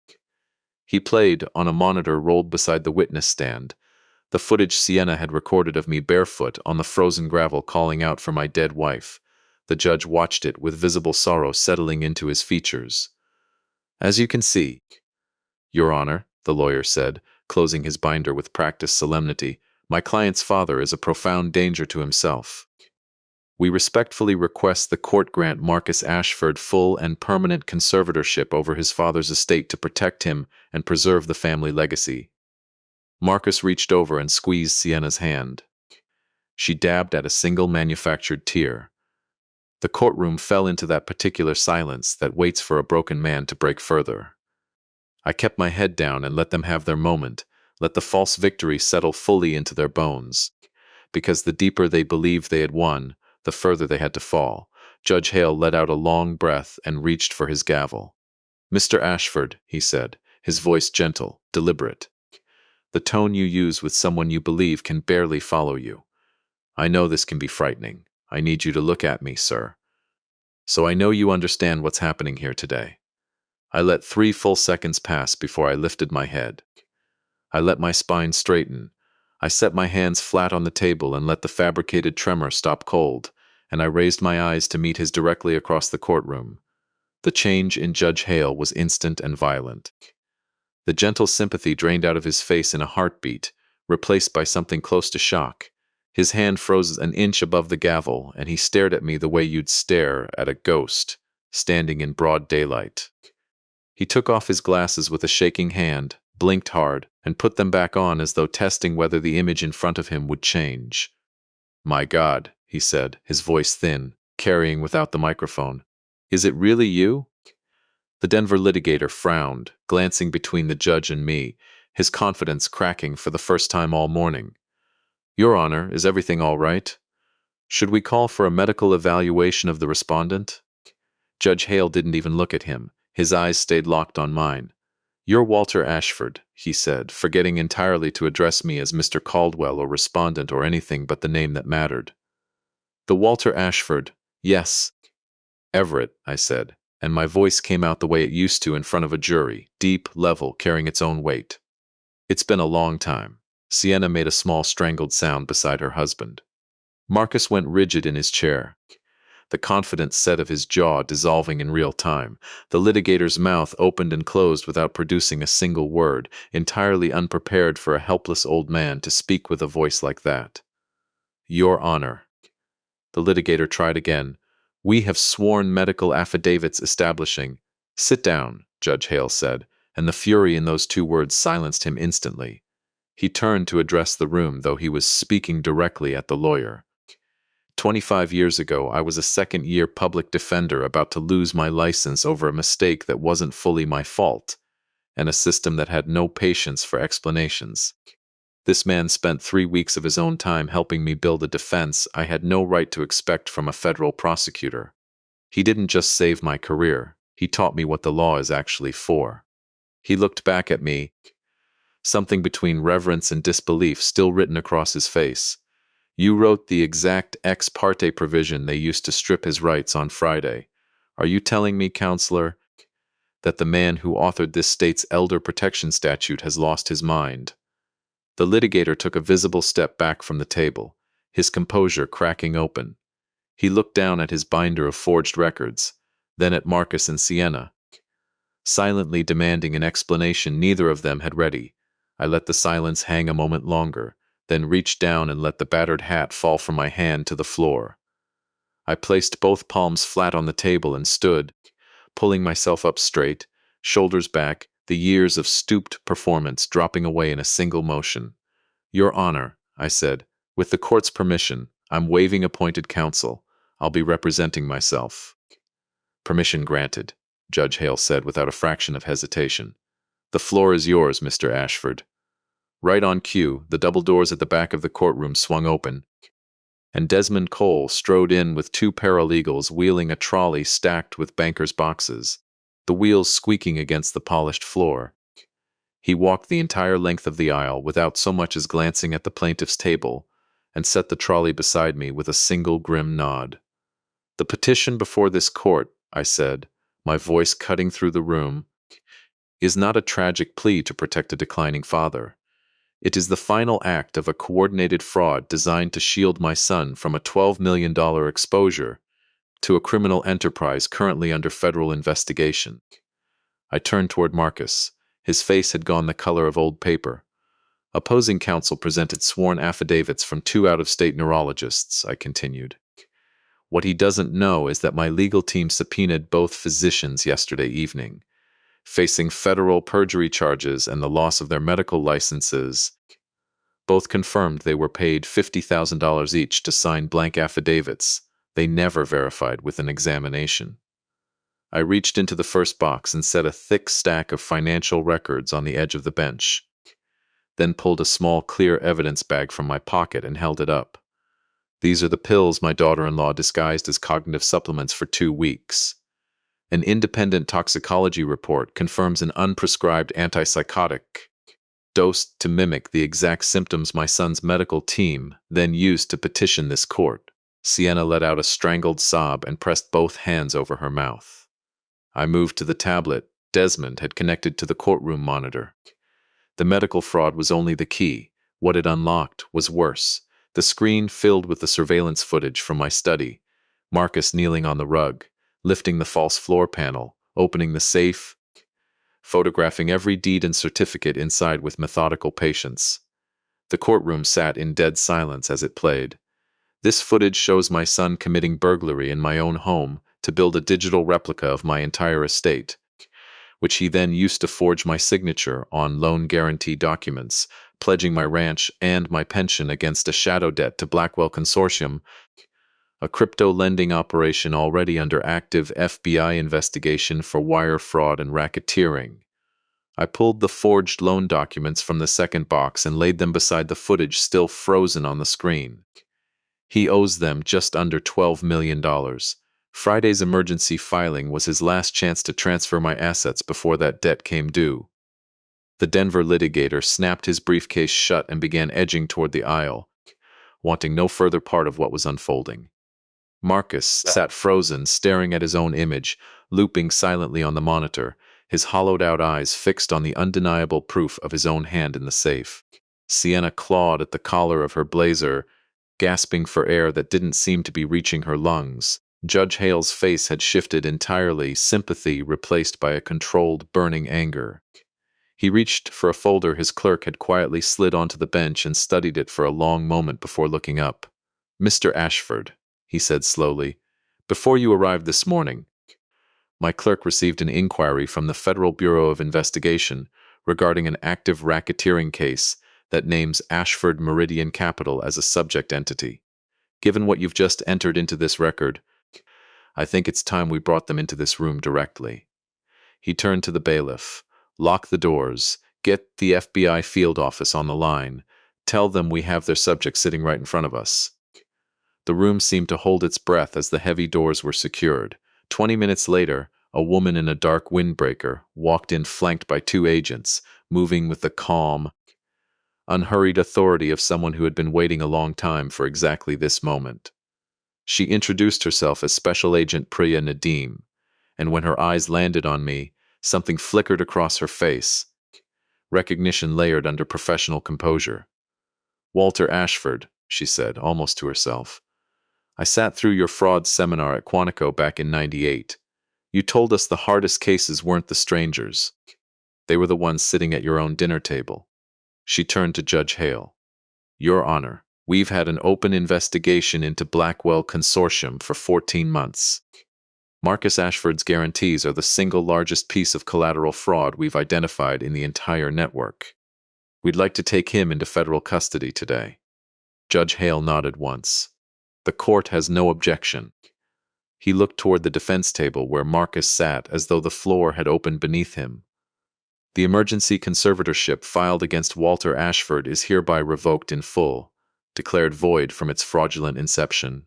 He played on a monitor rolled beside the witness stand. The footage Sienna had recorded of me barefoot on the frozen gravel calling out for my dead wife. The judge watched it with visible sorrow settling into his features. As you can see, Your Honor, the lawyer said, closing his binder with practiced solemnity, my client's father is a profound danger to himself. We respectfully request the court grant Marcus Ashford full and permanent conservatorship over his father's estate to protect him and preserve the family legacy. Marcus reached over and squeezed Sienna's hand. She dabbed at a single manufactured tear. The courtroom fell into that particular silence that waits for a broken man to break further. I kept my head down and let them have their moment, let the false victory settle fully into their bones. Because the deeper they believed they had won, the further they had to fall. Judge Hale let out a long breath and reached for his gavel. Mr. Ashford, he said, his voice gentle, deliberate. The tone you use with someone you believe can barely follow you. I know this can be frightening. I need you to look at me, sir. So I know you understand what's happening here today. I let 3 full seconds pass before I lifted my head. I let my spine straighten. I set my hands flat on the table and let the fabricated tremor stop cold, and I raised my eyes to meet his directly across the courtroom. The change in Judge Hale was instant and violent. The gentle sympathy drained out of his face in a heartbeat, replaced by something close to shock. His hand froze an inch above the gavel, and he stared at me the way you'd stare at a ghost, standing in broad daylight. He took off his glasses with a shaking hand, blinked hard, and put them back on as though testing whether the image in front of him would change. My God, he said, his voice thin, carrying without the microphone. Is it really you? The Denver litigator frowned, glancing between the judge and me, his confidence cracking for the first time all morning. Your Honor, is everything all right? Should we call for a medical evaluation of the respondent? Judge Hale didn't even look at him. His eyes stayed locked on mine. You're Walter Ashford, he said, forgetting entirely to address me as Mr. Caldwell or respondent or anything but the name that mattered. The Walter Ashford, yes. Everett, I said, and my voice came out the way it used to in front of a jury, deep, level, carrying its own weight. It's been a long time. Sienna made a small strangled sound beside her husband. Marcus went rigid in his chair, the confident set of his jaw dissolving in real time. The litigator's mouth opened and closed without producing a single word, entirely unprepared for a helpless old man to speak with a voice like that. Your Honor. The litigator tried again. We have sworn medical affidavits establishing. Sit down, Judge Hale said, and the fury in those 2 words silenced him instantly. He turned to address the room, though he was speaking directly at the lawyer. 25 years ago, I was a second-year public defender about to lose my license over a mistake that wasn't fully my fault, and a system that had no patience for explanations. This man spent 3 weeks of his own time helping me build a defense I had no right to expect from a federal prosecutor. He didn't just save my career, he taught me what the law is actually for. He looked back at me, something between reverence and disbelief still written across his face. You wrote the exact ex parte provision they used to strip his rights on Friday. Are you telling me, counselor, that the man who authored this state's elder protection statute has lost his mind? The litigator took a visible step back from the table, his composure cracking open. He looked down at his binder of forged records, then at Marcus and Sienna, silently demanding an explanation neither of them had ready. I let the silence hang a moment longer, then reached down and let the battered hat fall from my hand to the floor. I placed both palms flat on the table and stood, pulling myself up straight, shoulders back, the years of stooped performance dropping away in a single motion. Your Honor, I said, with the court's permission, I'm waiving appointed counsel. I'll be representing myself. Permission granted, Judge Hale said without a fraction of hesitation. The floor is yours, Mr. Ashford. Right on cue, the double doors at the back of the courtroom swung open, and Desmond Cole strode in with 2 paralegals wheeling a trolley stacked with bankers' boxes, the wheels squeaking against the polished floor. He walked the entire length of the aisle without so much as glancing at the plaintiff's table, and set the trolley beside me with a single grim nod. The petition before this court, I said, my voice cutting through the room, is not a tragic plea to protect a declining father. It is the final act of a coordinated fraud designed to shield my son from a $12 million exposure to a criminal enterprise currently under federal investigation. I turned toward Marcus. His face had gone the color of old paper. Opposing counsel presented sworn affidavits from 2 out-of-state neurologists, I continued. What he doesn't know is that my legal team subpoenaed both physicians yesterday evening, facing federal perjury charges and the loss of their medical licenses. Both confirmed they were paid $50,000 each to sign blank affidavits they never verified with an examination. I reached into the first box and set a thick stack of financial records on the edge of the bench, then pulled a small clear evidence bag from my pocket and held it up. These are the pills my daughter-in-law disguised as cognitive supplements for 2 weeks. An independent toxicology report confirms an unprescribed antipsychotic dosed to mimic the exact symptoms my son's medical team then used to petition this court. Sienna let out a strangled sob and pressed both hands over her mouth. I moved to the tablet Desmond had connected to the courtroom monitor. The medical fraud was only the key. What it unlocked was worse. The screen filled with the surveillance footage from my study. Marcus kneeling on the rug, lifting the false floor panel, opening the safe, photographing every deed and certificate inside with methodical patience. The courtroom sat in dead silence as it played. This footage shows my son committing burglary in my own home to build a digital replica of my entire estate, which he then used to forge my signature on loan guarantee documents, pledging my ranch and my pension against a shadow debt to Blackwell Consortium, a crypto lending operation already under active FBI investigation for wire fraud and racketeering. I pulled the forged loan documents from the second box and laid them beside the footage still frozen on the screen. He owes them just under $12 million. Friday's emergency filing was his last chance to transfer my assets before that debt came due. The Denver litigator snapped his briefcase shut and began edging toward the aisle, wanting no further part of what was unfolding. Marcus sat frozen, staring at his own image, looping silently on the monitor, his hollowed-out eyes fixed on the undeniable proof of his own hand in the safe. Sienna clawed at the collar of her blazer, gasping for air that didn't seem to be reaching her lungs. Judge Hale's face had shifted entirely, sympathy replaced by a controlled, burning anger. He reached for a folder his clerk had quietly slid onto the bench and studied it for a long moment before looking up. "Mr. Ashford," he said slowly, "before you arrived this morning, my clerk received an inquiry from the Federal Bureau of Investigation regarding an active racketeering case that names Ashford Meridian Capital as a subject entity. Given what you've just entered into this record, I think it's time we brought them into this room directly." He turned to the bailiff. "Lock the doors. Get the FBI field office on the line. Tell them we have their subject sitting right in front of us." The room seemed to hold its breath as the heavy doors were secured. 20 minutes later, a woman in a dark windbreaker walked in flanked by 2 agents, moving with the calm, unhurried authority of someone who had been waiting a long time for exactly this moment. She introduced herself as Special Agent Priya Nadeem, and when her eyes landed on me, something flickered across her face, recognition layered under professional composure. "Walter Ashford," she said, almost to herself. "I sat through your fraud seminar at Quantico back in '98. You told us the hardest cases weren't the strangers. They were the ones sitting at your own dinner table." She turned to Judge Hale. "Your Honor, we've had an open investigation into Blackwell Consortium for 14 months. Marcus Ashford's guarantees are the single largest piece of collateral fraud we've identified in the entire network. We'd like to take him into federal custody today." Judge Hale nodded once. "The court has no objection." He looked toward the defense table where Marcus sat as though the floor had opened beneath him. "The emergency conservatorship filed against Walter Ashford is hereby revoked in full, declared void from its fraudulent inception.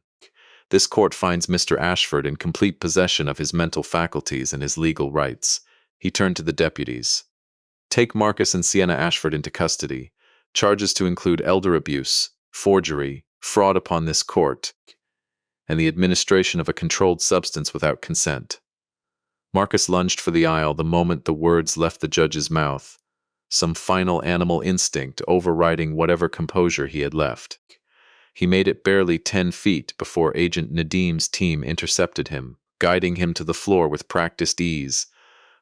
This court finds Mr. Ashford in complete possession of his mental faculties and his legal rights." He turned to the deputies. "Take Marcus and Sienna Ashford into custody. Charges to include elder abuse, forgery, fraud upon this court, and the administration of a controlled substance without consent." Marcus lunged for the aisle the moment the words left the judge's mouth, some final animal instinct overriding whatever composure he had left. He made it barely 10 feet before Agent Nadim's team intercepted him, guiding him to the floor with practiced ease,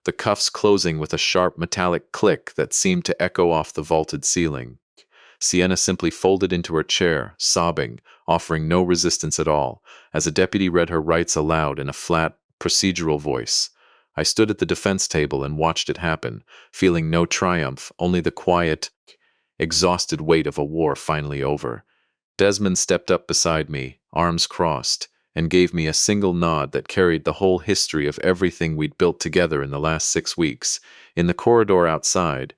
the cuffs closing with a sharp metallic click that seemed to echo off the vaulted ceiling. Sienna simply folded into her chair, sobbing, offering no resistance at all, as a deputy read her rights aloud in a flat, procedural voice. I stood at the defense table and watched it happen, feeling no triumph, only the quiet, exhausted weight of a war finally over. Desmond stepped up beside me, arms crossed, and gave me a single nod that carried the whole history of everything we'd built together in the last 6 weeks. In the corridor outside,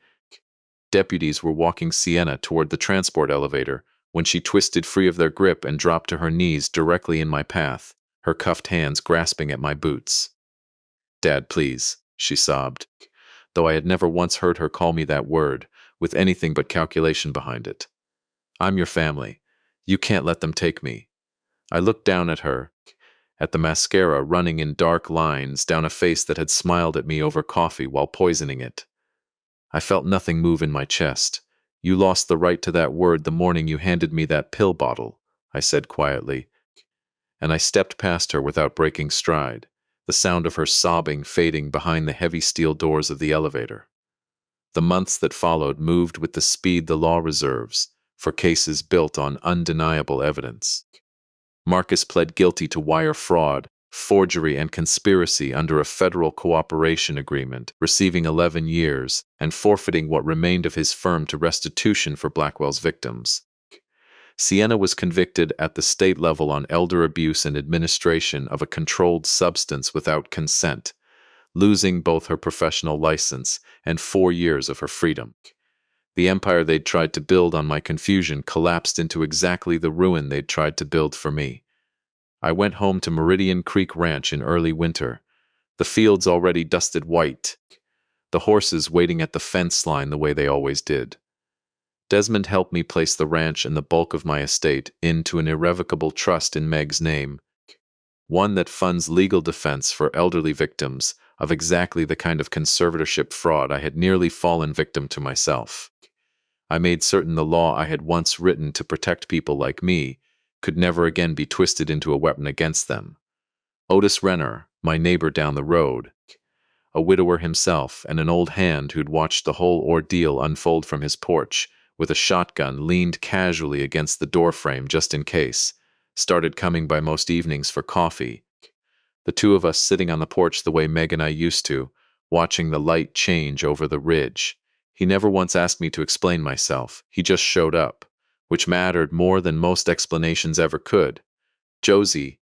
deputies were walking Sienna toward the transport elevator when she twisted free of their grip and dropped to her knees directly in my path, her cuffed hands grasping at my boots. "Dad, please," she sobbed, though I had never once heard her call me that word, with anything but calculation behind it. "I'm your family. You can't let them take me." I looked down at her, at the mascara running in dark lines down a face that had smiled at me over coffee while poisoning it. I felt nothing move in my chest. "You lost the right to that word the morning you handed me that pill bottle," I said quietly, and I stepped past her without breaking stride, the sound of her sobbing fading behind the heavy steel doors of the elevator. The months that followed moved with the speed the law reserves for cases built on undeniable evidence. Marcus pled guilty to wire fraud, forgery, and conspiracy under a federal cooperation agreement, receiving 11 years and forfeiting what remained of his firm to restitution for Blackwell's victims. Sienna was convicted at the state level on elder abuse and administration of a controlled substance without consent, losing both her professional license and 4 years of her freedom. The empire they'd tried to build on my confusion collapsed into exactly the ruin they'd tried to build for me. I went home to Meridian Creek Ranch in early winter, the fields already dusted white, the horses waiting at the fence line the way they always did. Desmond helped me place the ranch and the bulk of my estate into an irrevocable trust in Meg's name, one that funds legal defense for elderly victims of exactly the kind of conservatorship fraud I had nearly fallen victim to myself. I made certain the law I had once written to protect people like me could never again be twisted into a weapon against them. Otis Renner, my neighbor down the road, a widower himself and an old hand who'd watched the whole ordeal unfold from his porch, with a shotgun leaned casually against the doorframe just in case, started coming by most evenings for coffee. The two of us sitting on the porch the way Meg and I used to, watching the light change over the ridge. He never once asked me to explain myself. He just showed up, which mattered more than most explanations ever could. Josie,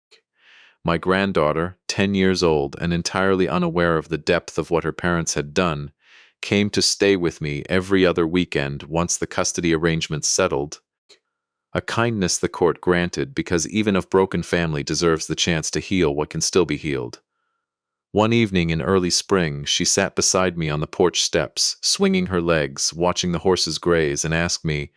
my granddaughter, 10 years old and entirely unaware of the depth of what her parents had done, came to stay with me every other weekend once the custody arrangements settled, a kindness the court granted because even a broken family deserves the chance to heal what can still be healed. One evening in early spring, she sat beside me on the porch steps, swinging her legs, watching the horses graze, and asked me,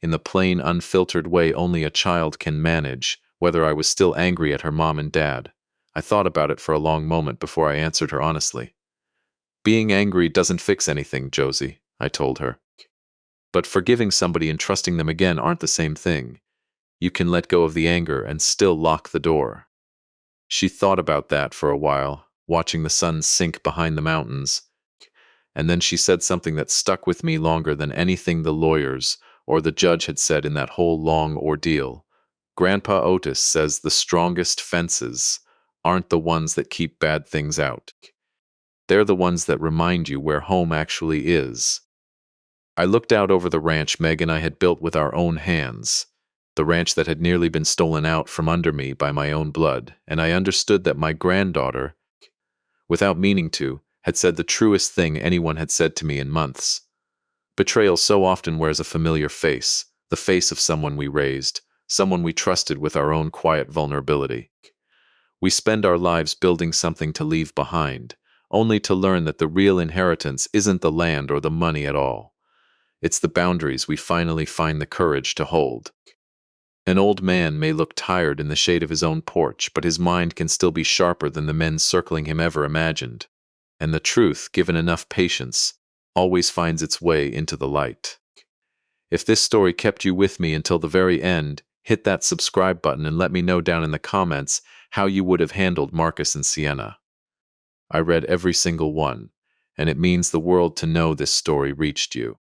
in the plain, unfiltered way only a child can manage, whether I was still angry at her mom and dad. I thought about it for a long moment before I answered her honestly. "Being angry doesn't fix anything, Josie," I told her. "But forgiving somebody and trusting them again aren't the same thing. You can let go of the anger and still lock the door." She thought about that for a while, watching the sun sink behind the mountains, and then she said something that stuck with me longer than anything the lawyers or the judge had said in that whole long ordeal. "Grandpa Otis says the strongest fences aren't the ones that keep bad things out. They're the ones that remind you where home actually is." I looked out over the ranch Meg and I had built with our own hands, the ranch that had nearly been stolen out from under me by my own blood, and I understood that my granddaughter, without meaning to, had said the truest thing anyone had said to me in months. Betrayal so often wears a familiar face, the face of someone we raised, someone we trusted with our own quiet vulnerability. We spend our lives building something to leave behind, only to learn that the real inheritance isn't the land or the money at all. It's the boundaries we finally find the courage to hold. An old man may look tired in the shade of his own porch, but his mind can still be sharper than the men circling him ever imagined. And the truth, given enough patience, always finds its way into the light. If this story kept you with me until the very end, hit that subscribe button and let me know down in the comments how you would have handled Marcus and Sienna. I read every single one, and it means the world to know this story reached you.